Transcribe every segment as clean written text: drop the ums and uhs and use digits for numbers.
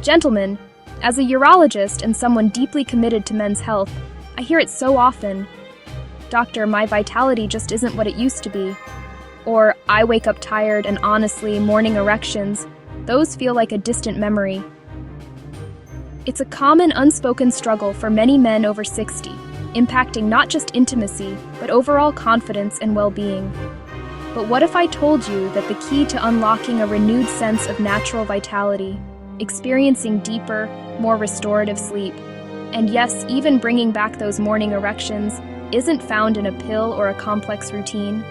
Gentlemen, as a urologist and someone deeply committed to men's health, I hear it so often. Doctor, my vitality just isn't what it used to be. Or, I wake up tired and honestly, morning erections, those feel like a distant memory. It's a common unspoken struggle for many men over 60, impacting not just intimacy, but overall confidence and well-being. But what if I told you that the key to unlocking a renewed sense of natural vitality, experiencing deeper, more restorative sleep, and yes, even bringing back those morning erections, isn't found in a pill or a complex routine?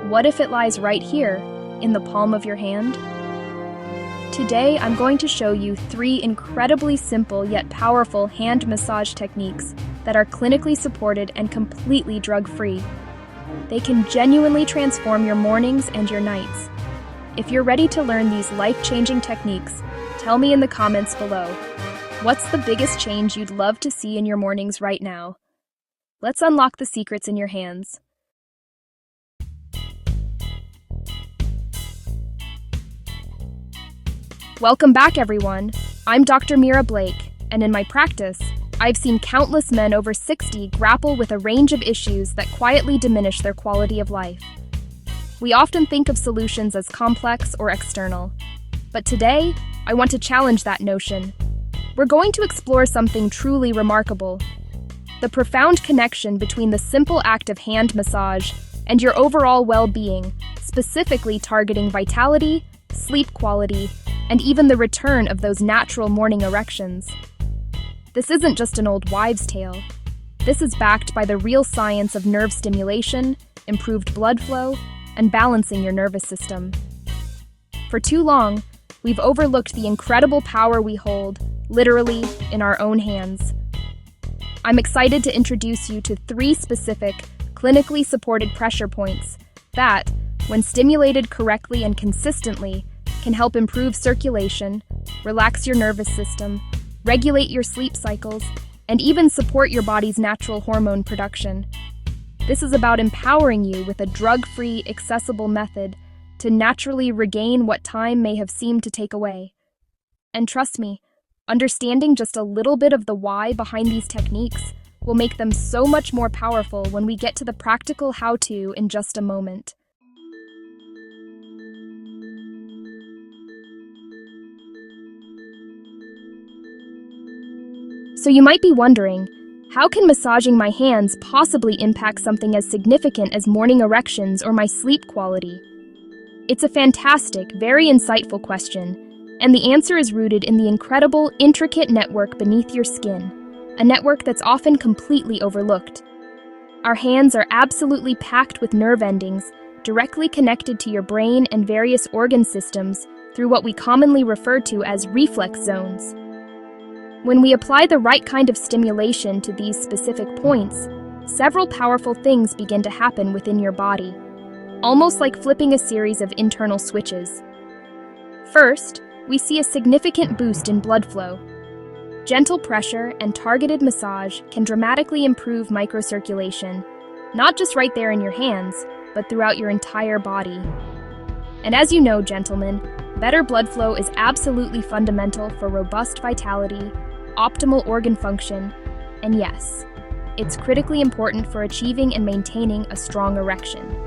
What if it lies right here, in the palm of your hand? Today, I'm going to show you 3 incredibly simple yet powerful hand massage techniques that are clinically supported and completely drug-free. They can genuinely transform your mornings and your nights. If you're ready to learn these life-changing techniques, tell me in the comments below. What's the biggest change you'd love to see in your mornings right now? Let's unlock the secrets in your hands. Welcome back, everyone. I'm Dr. Mira Blake, and in my practice, I've seen countless men over 60 grapple with a range of issues that quietly diminish their quality of life. We often think of solutions as complex or external, but today, I want to challenge that notion. We're going to explore something truly remarkable: the profound connection between the simple act of hand massage and your overall well-being, specifically targeting vitality, sleep quality, and even the return of those natural morning erections. This isn't just an old wives' tale. This is backed by the real science of nerve stimulation, improved blood flow, and balancing your nervous system. For too long, we've overlooked the incredible power we hold, literally, in our own hands. I'm excited to introduce you to 3 specific, clinically supported pressure points that, when stimulated correctly and consistently, can help improve circulation, relax your nervous system, regulate your sleep cycles, and even support your body's natural hormone production. This is about empowering you with a drug-free, accessible method to naturally regain what time may have seemed to take away. And trust me, understanding just a little bit of the why behind these techniques will make them so much more powerful when we get to the practical how-to in just a moment. So you might be wondering, how can massaging my hands possibly impact something as significant as morning erections or my sleep quality? It's a fantastic, very insightful question, and the answer is rooted in the incredible, intricate network beneath your skin, a network that's often completely overlooked. Our hands are absolutely packed with nerve endings, directly connected to your brain and various organ systems through what we commonly refer to as reflex zones. When we apply the right kind of stimulation to these specific points, several powerful things begin to happen within your body, almost like flipping a series of internal switches. First, we see a significant boost in blood flow. Gentle pressure and targeted massage can dramatically improve microcirculation, not just right there in your hands, but throughout your entire body. And as you know, gentlemen, better blood flow is absolutely fundamental for robust vitality, optimal organ function, and yes, it's critically important for achieving and maintaining a strong erection.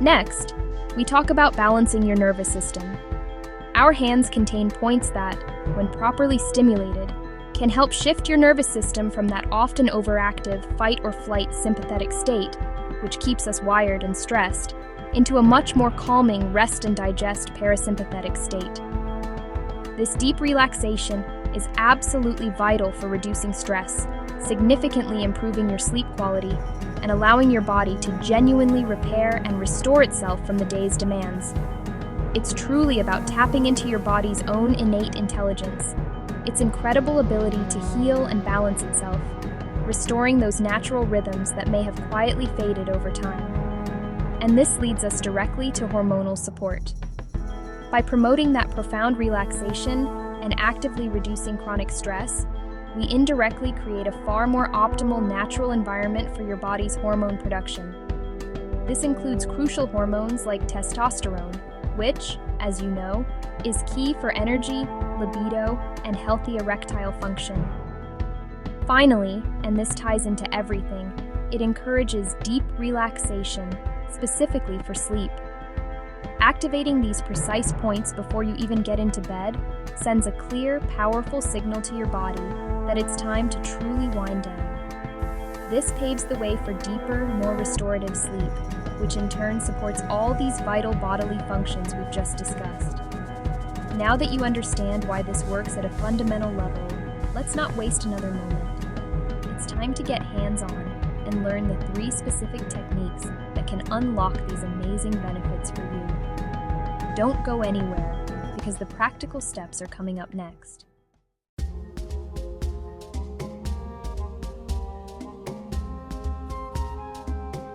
Next, we talk about balancing your nervous system. Our hands contain points that, when properly stimulated, can help shift your nervous system from that often overactive fight-or-flight sympathetic state, which keeps us wired and stressed, into a much more calming rest and digest parasympathetic state. This deep relaxation is absolutely vital for reducing stress, significantly improving your sleep quality, and allowing your body to genuinely repair and restore itself from the day's demands. It's truly about tapping into your body's own innate intelligence, its incredible ability to heal and balance itself, restoring those natural rhythms that may have quietly faded over time. And this leads us directly to hormonal support. By promoting that profound relaxation and actively reducing chronic stress, we indirectly create a far more optimal natural environment for your body's hormone production. This includes crucial hormones like testosterone, which, as you know, is key for energy, libido, and healthy erectile function. Finally, and this ties into everything, it encourages deep relaxation, specifically for sleep. Activating these precise points before you even get into bed sends a clear, powerful signal to your body that it's time to truly wind down. This paves the way for deeper, more restorative sleep, which in turn supports all these vital bodily functions we've just discussed. Now that you understand why this works at a fundamental level, let's not waste another moment. It's time to get hands-on and learn the 3 specific techniques that can unlock these amazing benefits for you. Don't go anywhere, because the practical steps are coming up next.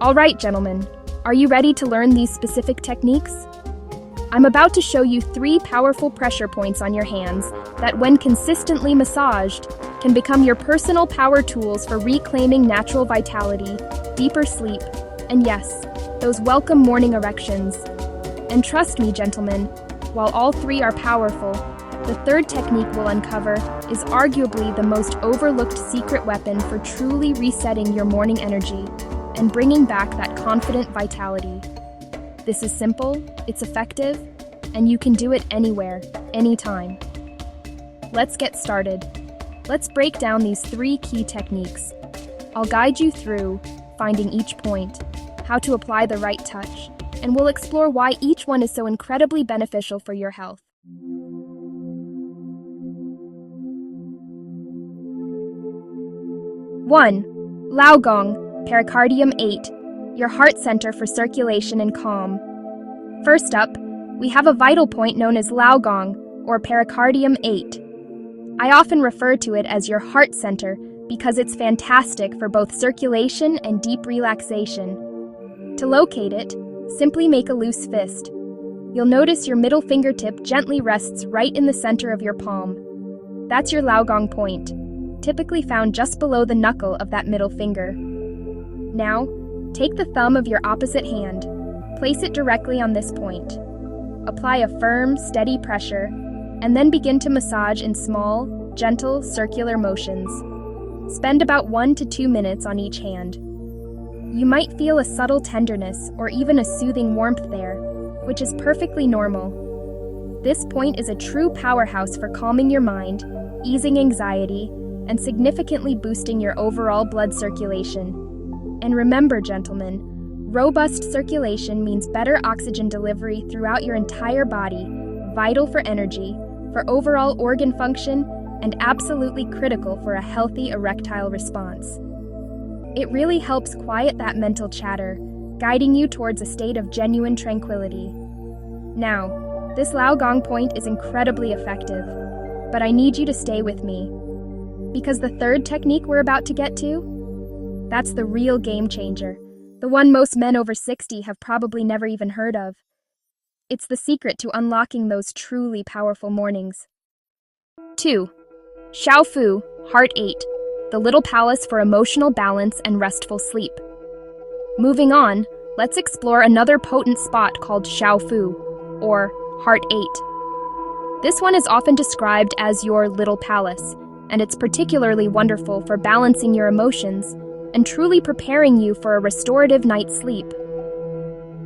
All right, gentlemen, are you ready to learn these specific techniques? I'm about to show you 3 powerful pressure points on your hands that, when consistently massaged, can become your personal power tools for reclaiming natural vitality, deeper sleep, and yes, those welcome morning erections. And trust me, gentlemen, while all 3 are powerful, the 3rd technique we'll uncover is arguably the most overlooked secret weapon for truly resetting your morning energy and bringing back that confident vitality. This is simple, it's effective, and you can do it anywhere, anytime. Let's get started. Let's break down these 3 key techniques. I'll guide you through finding each point, how to apply the right touch, and we'll explore why each one is so incredibly beneficial for your health. 1. Lao Gong, Pericardium 8, your heart center for circulation and calm. First up, we have a vital point known as Lao Gong, or Pericardium 8. I often refer to it as your heart center because it's fantastic for both circulation and deep relaxation. To locate it, simply make a loose fist. You'll notice your middle fingertip gently rests right in the center of your palm. That's your Lao Gong point, typically found just below the knuckle of that middle finger. Now, take the thumb of your opposite hand, place it directly on this point. Apply a firm, steady pressure, and then begin to massage in small, gentle, circular motions. Spend about 1 to 2 minutes on each hand. You might feel a subtle tenderness or even a soothing warmth there, which is perfectly normal. This point is a true powerhouse for calming your mind, easing anxiety, and significantly boosting your overall blood circulation. And remember, gentlemen, robust circulation means better oxygen delivery throughout your entire body, vital for energy, for overall organ function, and absolutely critical for a healthy erectile response. It really helps quiet that mental chatter, guiding you towards a state of genuine tranquility. Now, this Lao Gong point is incredibly effective, but I need you to stay with me, because the 3rd technique we're about to get to, that's the real game changer, the one most men over 60 have probably never even heard of. It's the secret to unlocking those truly powerful mornings. 2. Shao, Heart 8, the little palace for emotional balance and restful sleep. Moving on, let's explore another potent spot called Shao, or Heart 8. This one is often described as your little palace, and it's particularly wonderful for balancing your emotions and truly preparing you for a restorative night's sleep.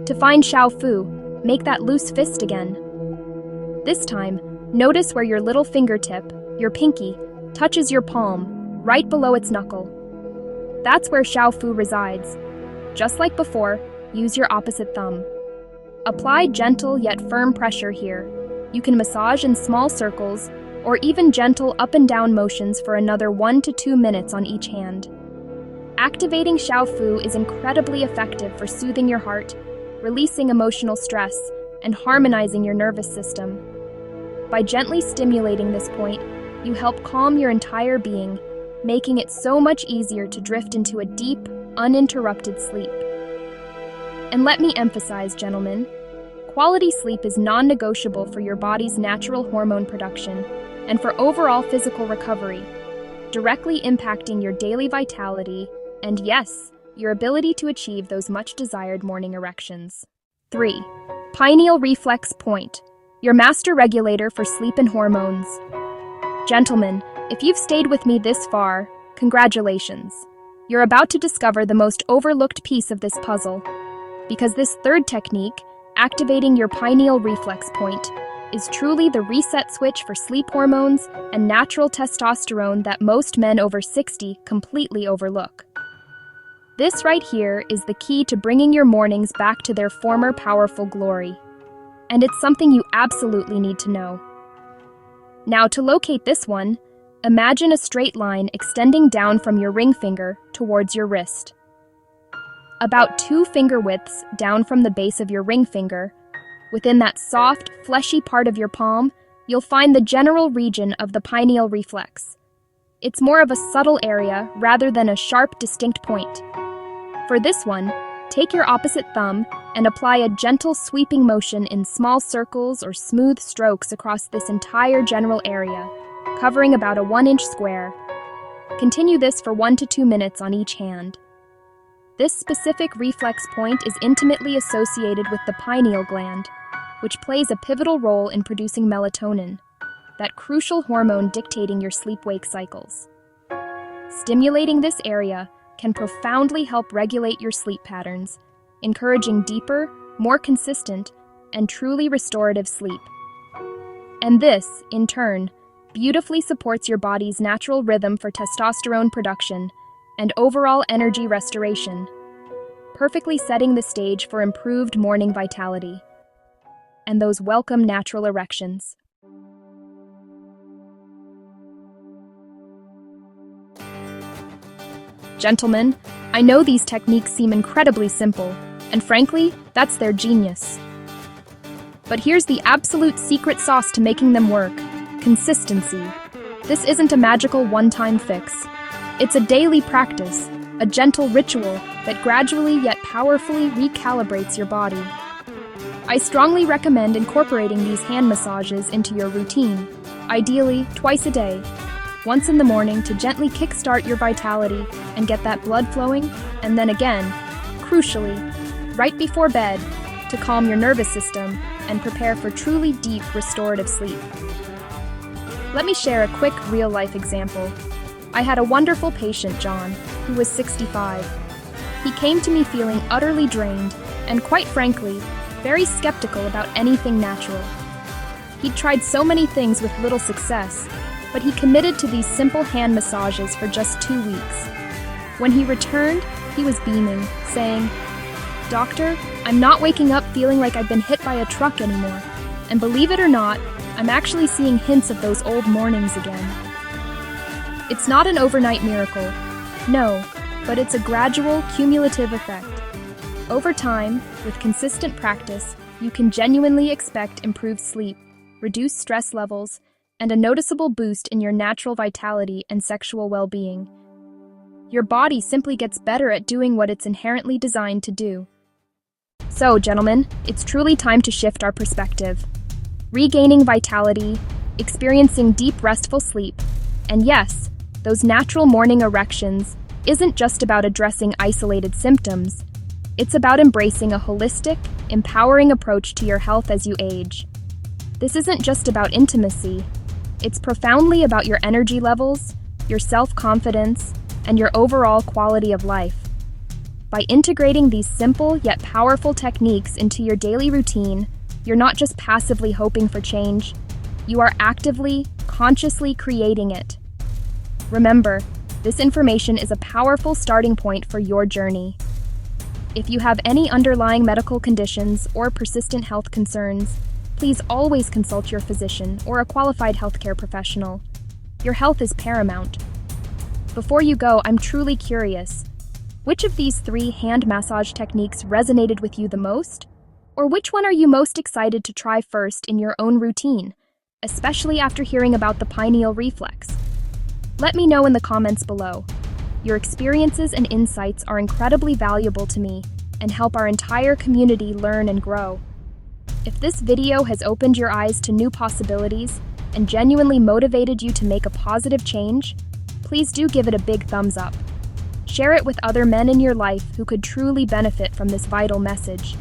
To find Shao, make that loose fist again. This time, notice where your little fingertip, your pinky, touches your palm, right below its knuckle. That's where Shao resides. Just like before, use your opposite thumb. Apply gentle yet firm pressure here. You can massage in small circles, or even gentle up and down motions for another 1 to 2 minutes on each hand. Activating Shao is incredibly effective for soothing your heart, releasing emotional stress, and harmonizing your nervous system. By gently stimulating this point, you help calm your entire being, making it so much easier to drift into a deep, uninterrupted sleep. And let me emphasize, gentlemen, quality sleep is non-negotiable for your body's natural hormone production and for overall physical recovery, directly impacting your daily vitality and, yes, your ability to achieve those much-desired morning erections. 3. Pineal Reflex Point, your master regulator for sleep and hormones. Gentlemen, if you've stayed with me this far, congratulations. You're about to discover the most overlooked piece of this puzzle, because this third technique, activating your pineal reflex point, is truly the reset switch for sleep hormones and natural testosterone that most men over 60 completely overlook. This right here is the key to bringing your mornings back to their former powerful glory. And it's something you absolutely need to know. Now, to locate this one, imagine a straight line extending down from your ring finger towards your wrist. About 2 finger widths down from the base of your ring finger, within that soft, fleshy part of your palm, you'll find the general region of the pineal reflex. It's more of a subtle area rather than a sharp, distinct point. For this one, take your opposite thumb and apply a gentle sweeping motion in small circles or smooth strokes across this entire general area, covering about a 1-inch square. Continue this for 1 to 2 minutes on each hand. This specific reflex point is intimately associated with the pineal gland, which plays a pivotal role in producing melatonin, that crucial hormone dictating your sleep-wake cycles. Stimulating this area can profoundly help regulate your sleep patterns, encouraging deeper, more consistent, and truly restorative sleep. And this, in turn, beautifully supports your body's natural rhythm for testosterone production and overall energy restoration, perfectly setting the stage for improved morning vitality and those welcome natural erections. Gentlemen, I know these techniques seem incredibly simple, and frankly, that's their genius. But here's the absolute secret sauce to making them work: consistency. This isn't a magical one-time fix. It's a daily practice, a gentle ritual that gradually yet powerfully recalibrates your body. I strongly recommend incorporating these hand massages into your routine, ideally twice a day. Once in the morning to gently kickstart your vitality and get that blood flowing, and then again, crucially, right before bed to calm your nervous system and prepare for truly deep restorative sleep. Let me share a quick real-life example. I had a wonderful patient, John, who was 65. He came to me feeling utterly drained and, quite frankly, very skeptical about anything natural. He'd tried so many things with little success, but he committed to these simple hand massages for just 2 weeks. When he returned, he was beaming, saying, "Doctor, I'm not waking up feeling like I've been hit by a truck anymore. And believe it or not, I'm actually seeing hints of those old mornings again." It's not an overnight miracle, no, but it's a gradual, cumulative effect. Over time, with consistent practice, you can genuinely expect improved sleep, reduced stress levels, and a noticeable boost in your natural vitality and sexual well-being. Your body simply gets better at doing what it's inherently designed to do. So, gentlemen, it's truly time to shift our perspective. Regaining vitality, experiencing deep, restful sleep, and yes, those natural morning erections isn't just about addressing isolated symptoms. It's about embracing a holistic, empowering approach to your health as you age. This isn't just about intimacy. It's profoundly about your energy levels, your self-confidence, and your overall quality of life. By integrating these simple yet powerful techniques into your daily routine, you're not just passively hoping for change, you are actively, consciously creating it. Remember, this information is a powerful starting point for your journey. If you have any underlying medical conditions or persistent health concerns, please always consult your physician or a qualified healthcare professional. Your health is paramount. Before you go, I'm truly curious. Which of these 3 hand massage techniques resonated with you the most? Or which one are you most excited to try first in your own routine, especially after hearing about the pineal reflex? Let me know in the comments below. Your experiences and insights are incredibly valuable to me and help our entire community learn and grow. If this video has opened your eyes to new possibilities and genuinely motivated you to make a positive change, please do give it a big thumbs up. Share it with other men in your life who could truly benefit from this vital message.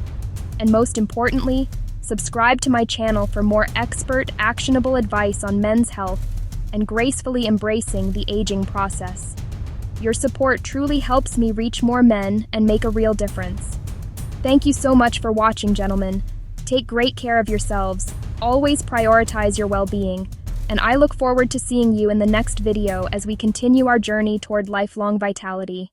And most importantly, Subscribe to my channel for more expert, actionable advice on men's health and gracefully embracing the aging process. Your support truly helps me reach more men and make a real difference. Thank you so much for watching, gentlemen. Take great care of yourselves. Always prioritize your well-being. And I look forward to seeing you in the next video as we continue our journey toward lifelong vitality.